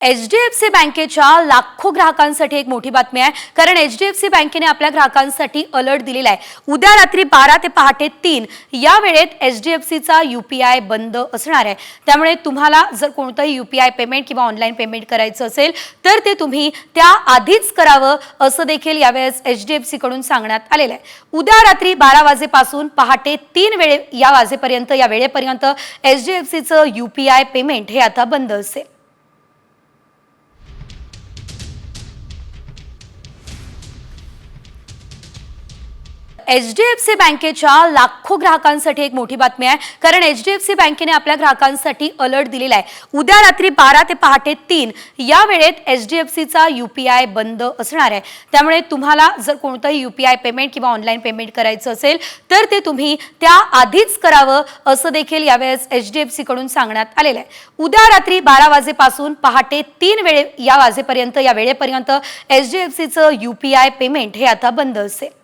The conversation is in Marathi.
एचडीएफसी बँकेच्या लाखो ग्राहकांसाठी एक मोठी बातमी आहे, कारण एचडीएफसी बँकेने आपल्या ग्राहकांसाठी अलर्ट दिलेला आहे। उद्या रात्री 12 ते पहाटे 3 या वेळेत एचडीएफसीचा यूपीआय बंद असणार आहे। त्यामुळे तुम्हाला जर कोणतंही यूपीआय पेमेंट किंवा ऑनलाईन पेमेंट करायचं असेल तर ते तुम्ही त्या आधीच करावं, असं देखील यावेळेस एचडीएफसी कडून सांगण्यात आलेलं आहे। उद्या रात्री 12 वाजेपासून पहाटे 3 या वेळेपर्यंत एचडीएफसीचं यूपीआय पेमेंट हे आता बंद असेल। एचडीएफसी बँकेच्या लाखो ग्राहकांसाठी एक मोठी बातमी आहे, कारण एचडीएफसी बँकेने आपल्या ग्राहकांसाठी अलर्ट दिलेला आहे। उद्या रात्री 12 ते पहाटे 3 या वेळेत एचडीएफसीचा यूपीआय बंद असणार आहे। त्यामुळे तुम्हाला जर कोणतंही यूपीआय पेमेंट किंवा ऑनलाईन पेमेंट करायचं असेल तर ते तुम्ही त्या आधीच करावं, असं देखील यावेळेस एचडीएफसी कडून सांगण्यात आलेलं आहे। उद्या रात्री 12 वाजेपासून पहाटे 3 या वेळेपर्यंत एचडीएफसीचं यूपीआय पेमेंट हे आता बंद असेल।